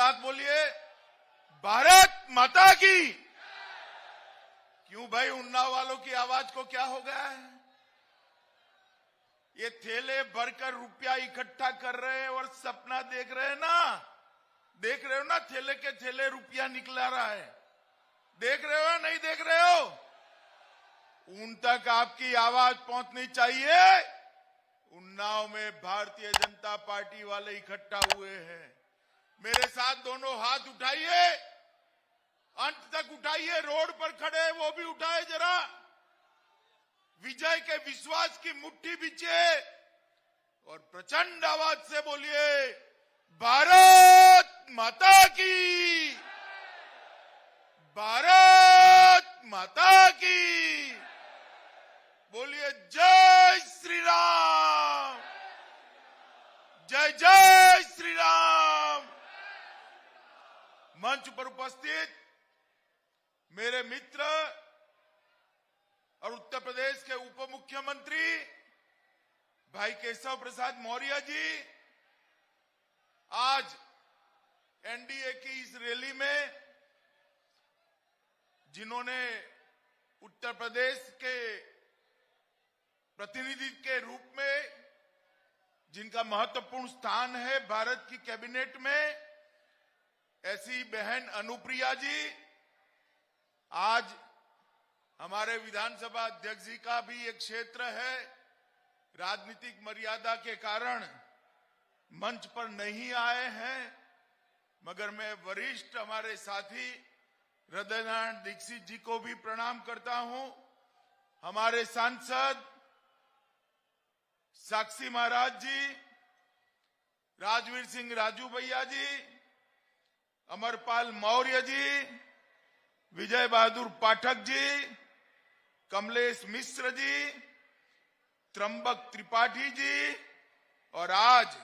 साथ बोलिए भारत माता की। क्यों भाई, उन्नाव वालों की आवाज को क्या हो गया है? ये थैले भरकर रुपया इकट्ठा कर रहे हैं और सपना देख रहे हैं ना, देख रहे हो ना, थैले के थैले रुपया निकला रहा है, देख रहे हो नहीं देख रहे हो? उन तक आपकी आवाज पहुंचनी चाहिए। उन्नाव में भारतीय जनता पार्टी वाले इकट्ठा हुए हैं। मेरे साथ दोनों हाथ उठाइए, अंत तक उठाइए। रोड पर खड़े हैं वो भी उठाए जरा। विजय के विश्वास की मुट्ठी बीचे और प्रचंड आवाज से बोलिए भारत माता की, भारत माता की। बोलिए जय श्री राम, जय जय श्री राम। मंच पर उपस्थित मेरे मित्र और उत्तर प्रदेश के उप मुख्यमंत्री भाई केशव प्रसाद मौर्य जी, आज एनडीए की इस रैली में जिन्होंने उत्तर प्रदेश के प्रतिनिधि के रूप में जिनका महत्वपूर्ण स्थान है भारत की कैबिनेट में, ऐसी बहन अनुप्रिया जी, आज हमारे विधानसभा अध्यक्ष जी का भी एक क्षेत्र है, राजनीतिक मर्यादा के कारण मंच पर नहीं आए हैं, मगर मैं वरिष्ठ हमारे साथी हृदयनारायण दीक्षित जी को भी प्रणाम करता हूं। हमारे सांसद साक्षी महाराज जी, राजवीर सिंह राजू भैया जी, अमरपाल मौर्य जी, विजय बहादुर पाठक जी, कमलेश मिश्र जी, त्र्यंबक त्रिपाठी जी, और आज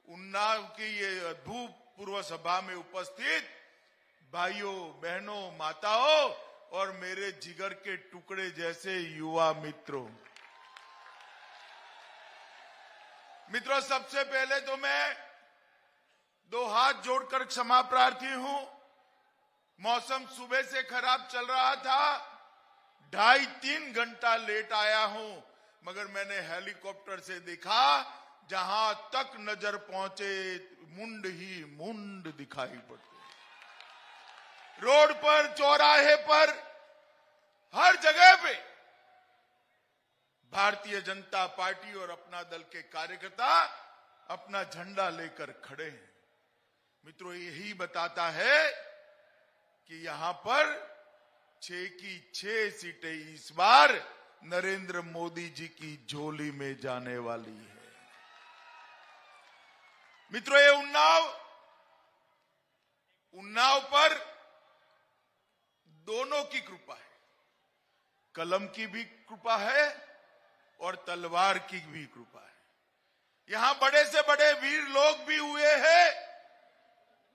उन्नाव की ये अभूतपूर्व सभा में उपस्थित भाइयों बहनों माताओं और मेरे जिगर के टुकड़े जैसे युवा मित्रों। सबसे पहले तो मैं दो हाथ जोड़कर क्षमा प्रार्थी हूं। मौसम सुबह से खराब चल रहा था, 2.5-3 घंटा लेट आया हूं, मगर मैंने हेलीकॉप्टर से देखा जहां तक नजर पहुंचे मुंड ही मुंड दिखाई पड़ते। रोड पर, चौराहे पर, हर जगह पे भारतीय जनता पार्टी और अपना दल के कार्यकर्ता अपना झंडा लेकर खड़े हैं। मित्रों, यही बताता है कि यहां पर 6 की 6 सीटें इस बार नरेंद्र मोदी जी की झोली में जाने वाली है। मित्रों, ये उन्नाव पर दोनों की कृपा है, कलम की भी कृपा है और तलवार की भी कृपा है। यहां बड़े से बड़े वीर लोग भी हुए हैं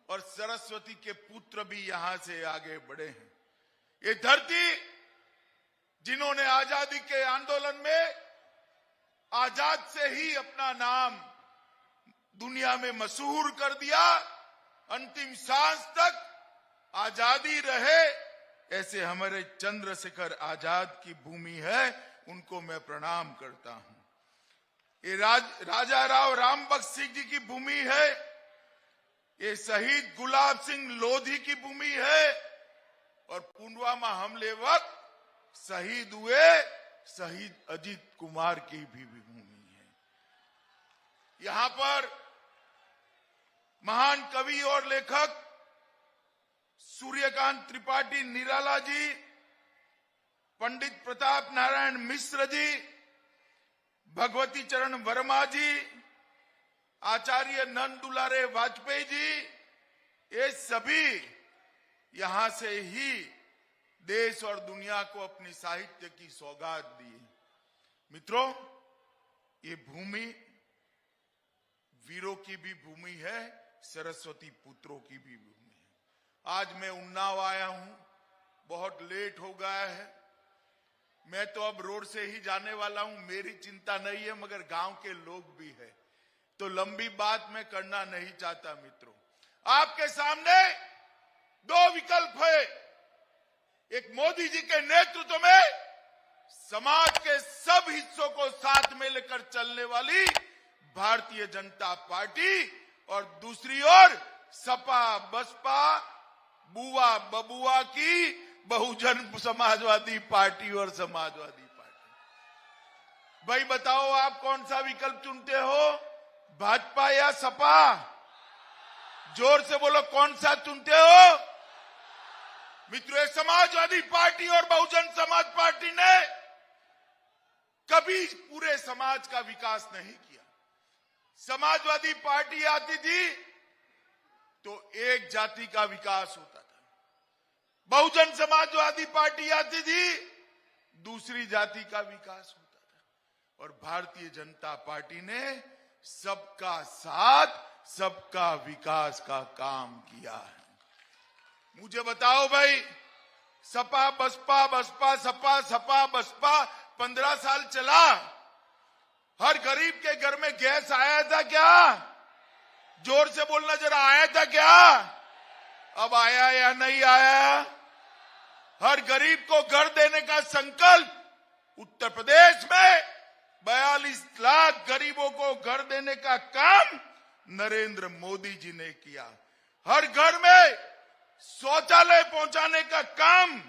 और सरस्वती के पुत्र भी यहां से आगे बढ़े हैं। ये धरती जिन्होंने आजादी के आंदोलन में आजाद से ही अपना नाम दुनिया में मशहूर कर दिया, अंतिम सांस तक आजादी रहे, ऐसे हमारे चंद्रशेखर आजाद की भूमि है, उनको मैं प्रणाम करता हूं। ये राजा राव रामबख्श सिंह जी की भूमि है, ये शहीद गुलाब सिंह लोधी की भूमि है, और पुलवामा हमले वक्त शहीद हुए शहीद अजीत कुमार की भी भूमि है। यहां पर महान कवि और लेखक सूर्यकांत त्रिपाठी निराला जी, पंडित प्रताप नारायण मिश्र जी, भगवती चरण वर्मा जी, आचार्य नंद दुलारे वाजपेयी जी, ये सभी यहां से ही देश और दुनिया को अपनी साहित्य की सौगात दी। मित्रों, ये भूमि वीरों की भी भूमि है, सरस्वती पुत्रों की भी भूमि है। आज मैं उन्नाव आया हूं, बहुत लेट हो गया है, मैं तो अब रोड से ही जाने वाला हूं, मेरी चिंता नहीं है, मगर गांव के लोग भी है, तो लंबी बात मैं करना नहीं चाहता। मित्रों, आपके सामने दो विकल्प है। एक, मोदी जी के नेतृत्व में समाज के सब हिस्सों को साथ में लेकर चलने वाली भारतीय जनता पार्टी, और दूसरी ओर सपा बसपा बुआ बबुआ की बहुजन समाजवादी पार्टी और समाजवादी पार्टी। भाई बताओ, आप कौन सा विकल्प चुनते हो, भाजपा या सपा? जोर से बोलो, कौन सा चुनते हो? मित्रों, समाजवादी पार्टी और बहुजन समाज पार्टी ने कभी पूरे समाज का विकास नहीं किया। समाजवादी पार्टी आती थी तो एक जाति का विकास होता था, बहुजन समाजवादी पार्टी आती थी दूसरी जाति का विकास होता था, और भारतीय जनता पार्टी ने सबका साथ सबका विकास का काम किया है। मुझे बताओ भाई, सपा बसपा बसपा सपा सपा बसपा 15 साल चला, हर गरीब के घर में गैस आया था क्या? जोर से बोलना जरा, आया था क्या? अब आया या नहीं आया? हर गरीब को घर देने का संकल्प उत्तर प्रदेश में 42 लाख गरीबों को घर देने का काम नरेंद्र मोदी जी ने किया। हर घर में शौचालय पहुंचाने का काम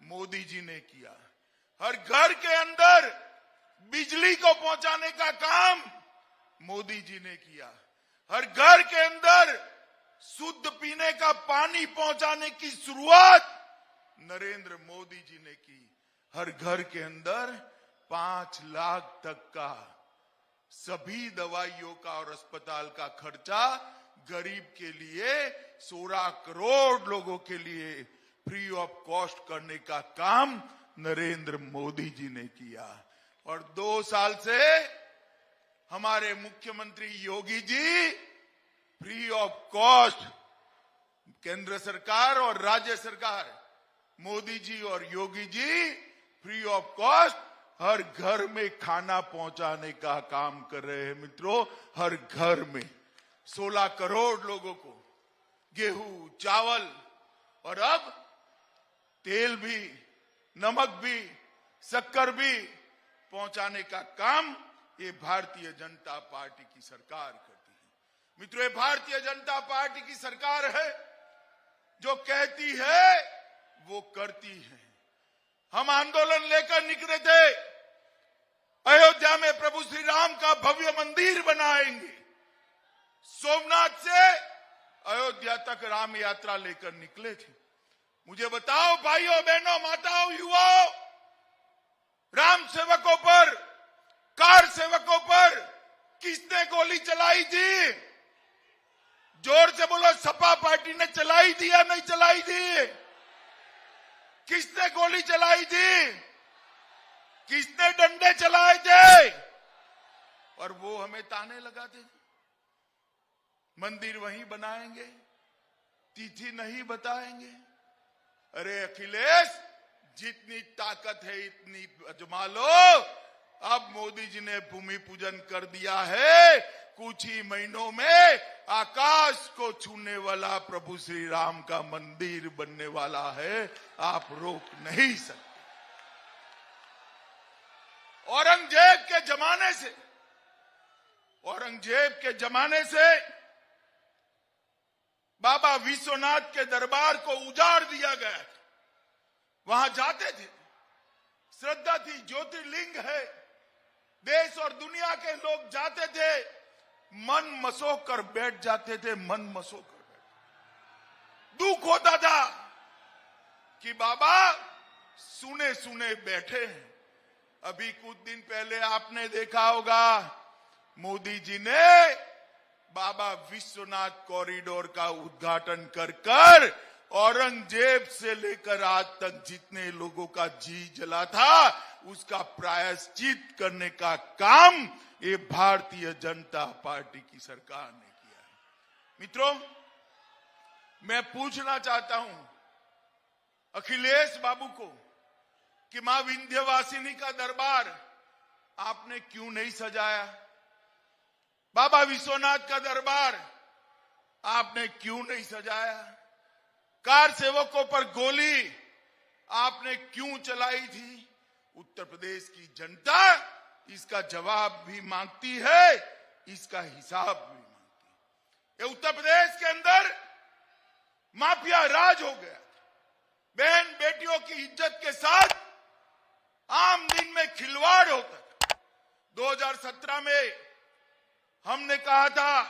मोदी जी ने किया। हर घर के अंदर बिजली को पहुंचाने का काम मोदी जी ने किया। हर घर के अंदर शुद्ध पीने का पानी पहुंचाने की शुरुआत नरेंद्र मोदी जी ने की। हर घर के अंदर 5 लाख तक का सभी दवाइयों का और अस्पताल का खर्चा गरीब के लिए 16 करोड़ लोगों के लिए फ्री ऑफ कॉस्ट करने का काम नरेंद्र मोदी जी ने किया। और 2 साल से हमारे मुख्यमंत्री Yogi ji free of cost, केंद्र सरकार और राज्य सरकार, मोदी जी और Yogi ji free of cost हर घर में खाना पहुंचाने का काम कर रहे हैं। मित्रों, हर घर में 16 करोड़ लोगों को गेहूं, चावल और अब तेल भी, नमक भी, शक्कर भी पहुंचाने का काम ये भारतीय जनता पार्टी की सरकार करती है। मित्रों, ये भारतीय जनता पार्टी की सरकार है जो कहती है वो करती है। हम आंदोलन लेकर निकले थे, अयोध्या में प्रभु श्री राम का भव्य मंदिर बनाएंगे। सोमनाथ से अयोध्या तक राम यात्रा लेकर निकले थे। मुझे बताओ भाइयों बहनों माताओं युवाओं, राम सेवकों पर, कार सेवकों पर किसने गोली चलाई थी? जोर से बोलो, सपा पार्टी ने चलाई थी या नहीं चलाई थी? किसने गोली चलाई थी? किसने डंडे चलाए थे? और वो हमें ताने लगाते थे, मंदिर वहीं बनाएंगे, तिथि नहीं बताएंगे। अरे अखिलेश, जितनी ताकत है इतनी आजमा लो। अब मोदी जी ने भूमि पूजन कर दिया है, कुछ ही महीनों में आकाश को छूने वाला प्रभु श्री राम का मंदिर बनने वाला है, आप रोक नहीं सकते। औरंगजेब के जमाने से बाबा विश्वनाथ के दरबार को उजाड़ दिया गया। वहां जाते थे, श्रद्धा थी, ज्योतिर्लिंग है, देश और दुनिया के लोग जाते थे, मन मसोक कर बैठ जाते थे, मन मसोक कर बैठ। दुख होता था कि बाबा सुने सुने बैठे हैं। अभी कुछ दिन पहले आपने देखा होगा, मोदी जी ने बाबा विश्वनाथ कॉरिडोर का उद्घाटन कर औरंगजेब से लेकर आज तक जितने लोगों का जी जला था उसका प्रायश्चित करने का काम ये भारतीय जनता पार्टी की सरकार ने किया है। मित्रों, मैं पूछना चाहता हूं अखिलेश बाबू को कि मां विंध्यवासिनी का दरबार आपने क्यों नहीं सजाया? बाबा विश्वनाथ का दरबार आपने क्यों नहीं सजाया? कार सेवकों पर गोली आपने क्यों चलाई थी? उत्तर प्रदेश की जनता इसका जवाब भी मांगती है, इसका हिसाब भी मांगती है। ये उत्तर प्रदेश के अंदर माफिया राज हो गया। बहन बेटियों की इज्जत के साथ आम दिन में खिलवाड़ होता था। 2017 में हमने कहा था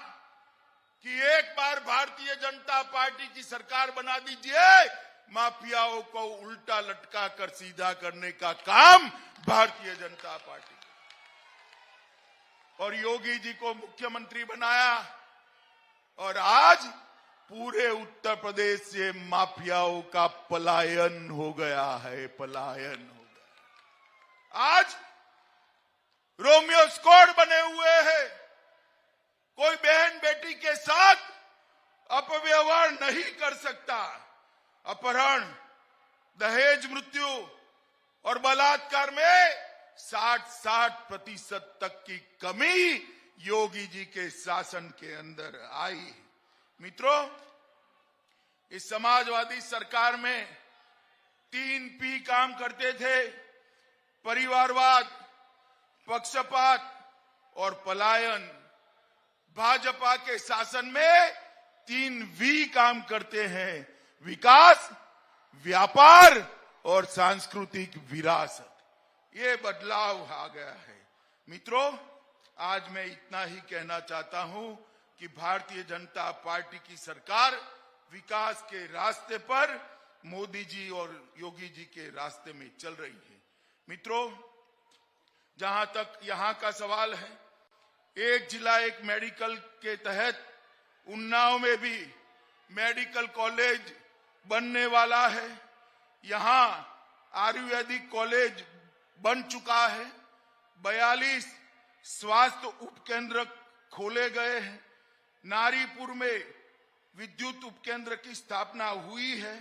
कि एक बार भारतीय जनता पार्टी की सरकार बना दीजिए, माफियाओं को उल्टा लटका कर सीधा करने का काम भारतीय जनता पार्टी का। और योगी जी को मुख्यमंत्री बनाया और आज पूरे उत्तर प्रदेश से माफियाओं का पलायन हो गया है, पलायन हो गया। आज रोमियो स्क्वाड बने हुए हैं। कोई बहन बेटी के साथ अपव्यवहार नहीं कर सकता। अपहरण, दहेज मृत्यु और बलात्कार में 60% तक की कमी योगी जी के शासन के अंदर आई। मित्रों, इस समाजवादी सरकार में 3 P काम करते थे: परिवारवाद, पक्षपात और पलायन। भाजपा के शासन में 3 V काम करते हैं: विकास, व्यापार और सांस्कृतिक विरासत। ये बदलाव आ गया है। मित्रों, आज मैं इतना ही कहना चाहता हूं कि भारतीय जनता पार्टी की सरकार विकास के रास्ते पर मोदी जी और योगी जी के रास्ते में चल रही है। मित्रों, जहां तक यहां का सवाल है, एक जिला एक मेडिकल के तहत उन्नाव में भी मेडिकल कॉलेज बनने वाला है। यहां आयुर्वेदिक कॉलेज बन चुका है। 42 स्वास्थ्य उपकेंद्र खोले गए हैं। नारीपुर में विद्युत उपकेंद्र की स्थापना हुई है।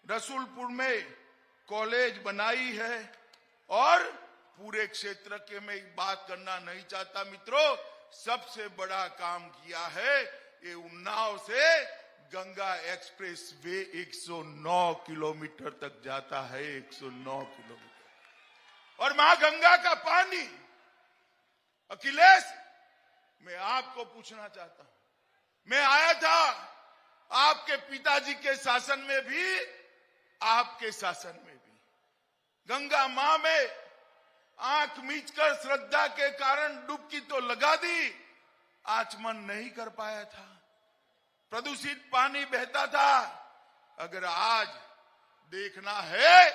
रसूलपुर में कॉलेज बनाई है और पूरे क्षेत्र के मैं बात करना नहीं चाहता। मित्रों, सबसे बड़ा काम किया है ये उन्नाव से गंगा एक्सप्रेस वे 109 किलोमीटर तक जाता है, 109 किलोमीटर। और मां गंगा का पानी, अखिलेश, मैं आपको पूछना चाहता हूं, मैं आया था आपके पिताजी के शासन में भी, आपके शासन में भी। गंगा मां में आंख मीचकर श्रद्धा के कारण डुबकी तो लगा दी, आचमन नहीं कर पाया था। प्रदूषित पानी बहता था। अगर आज देखना है,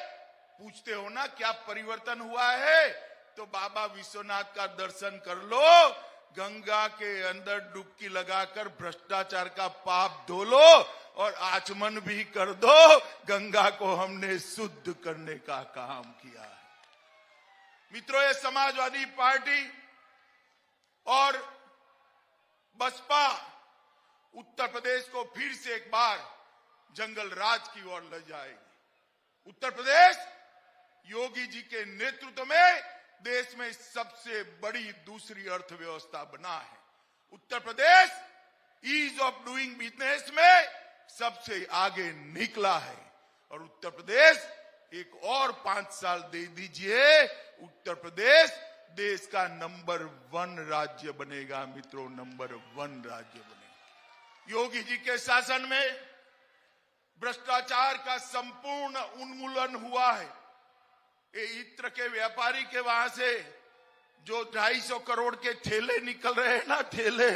पूछते हो ना क्या परिवर्तन हुआ है, तो बाबा विश्वनाथ का दर्शन कर लो। गंगा के अंदर डुबकी लगाकर भ्रष्टाचार का पाप धो लो और आचमन भी कर दो। गंगा को हमने शुद्ध करने का काम किया है। मित्रों, ये समाजवादी पार्टी और बसपा उत्तर प्रदेश को फिर से एक बार जंगल राज की ओर ले जाएगी। उत्तर प्रदेश योगी जी के नेतृत्व में देश में सबसे बड़ी दूसरी अर्थव्यवस्था बना है। Uttar Pradesh ease of doing business में सबसे आगे निकला है और उत्तर प्रदेश एक और 5 साल दे दीजिए, उत्तर प्रदेश देश का नंबर 1 राज्य बनेगा। मित्रों, नंबर 1 राज्य बनेगा। योगी जी के शासन में भ्रष्टाचार का संपूर्ण उन्मूलन हुआ है। ये इत्र के व्यापारी के वहां से जो 250 करोड़ के ठेले निकल रहे हैं ना, ठेले,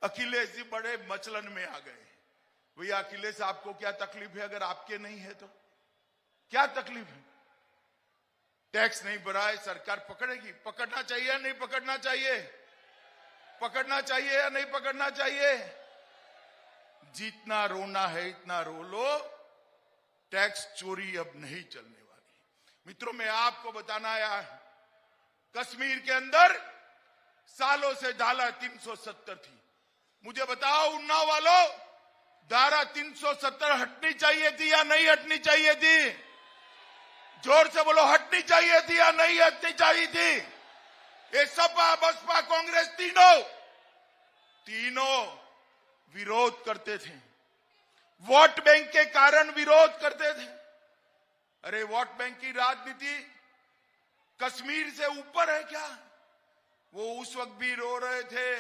अखिलेश जी बड़े मचलन में आ गए। भैया अखिलेश, आपको क्या तकलीफ है? अगर आपके नहीं है तो क्या तकलीफ है? टैक्स नहीं भरा है, सरकार पकड़ेगी। पकड़ना चाहिए या नहीं पकड़ना चाहिए? पकड़ना चाहिए या नहीं पकड़ना चाहिए? जितना रोना है इतना रो लो। टैक्स चोरी अब नहीं चलने वाली। मित्रों, मैं आपको बताना आया, कश्मीर के अंदर सालों से धारा 370 थी। मुझे बताओ उन्नाव वालों, धारा 370 हटनी चाहिए थी या नहीं हटनी चाहिए थी? जोर से बोलो, हटनी चाहिए थी या नहीं हटनी चाहिए थी? ये सपा, बसपा, कांग्रेस तीनों विरोध करते थे, वोट बैंक के कारण विरोध करते थे। अरे वोट बैंक की राजनीति कश्मीर से ऊपर है क्या? वो उस वक्त भी रो रहे थे,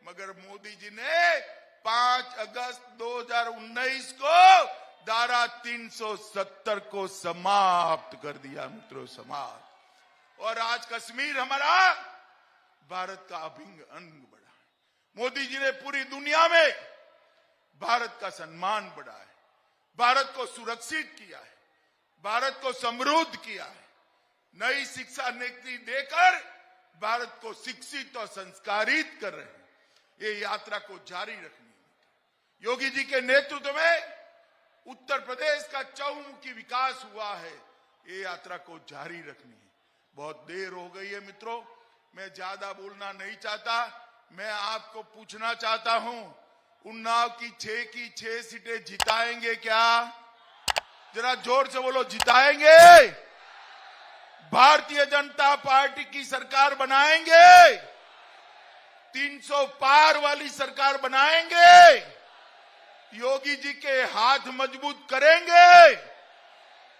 मगर मोदी जी ने 5 अगस्त 2019 को धारा 370 को समाप्त कर दिया मित्रों, समाप्त। और आज कश्मीर हमारा भारत का अभिन्न अंग बना है। मोदी जी ने पूरी दुनिया में भारत का सम्मान बढ़ाया है, भारत को सुरक्षित किया है, भारत को समृद्ध किया है। नई शिक्षा नीति देकर भारत को शिक्षित और संस्कारित कर रहे हैं। ये यात्रा को जारी रखनी है। योगी जी के नेतृत्व में उत्तर प्रदेश का चहुमुखी विकास हुआ है, ये यात्रा को जारी रखनी है। बहुत देर हो गई है मित्रों, मैं ज्यादा बोलना नहीं चाहता। मैं आपको पूछना चाहता हूं, उन्नाव की 6 सीटें जिताएंगे क्या? जरा जोर से बोलो, जिताएंगे? भारतीय जनता पार्टी की सरकार बनाएंगे? 300 पार वाली सरकार बनाएंगे? योगी जी के हाथ मजबूत करेंगे?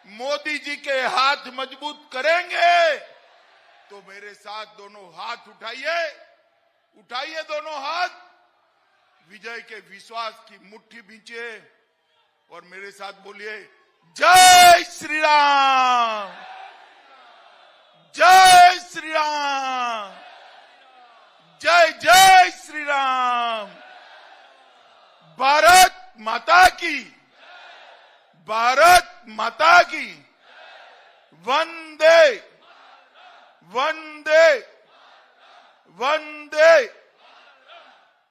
मोदी जी के हाथ मजबूत करेंगे? तो मेरे साथ दोनों हाथ उठाइए, उठाइए दोनों हाथ, विजय के विश्वास की मुट्ठी भींचिए और मेरे साथ बोलिए, जय श्री राम, जय श्री राम, जय जय श्री राम। भारत माता की, भारत माता की। वंदे वंदे वंदे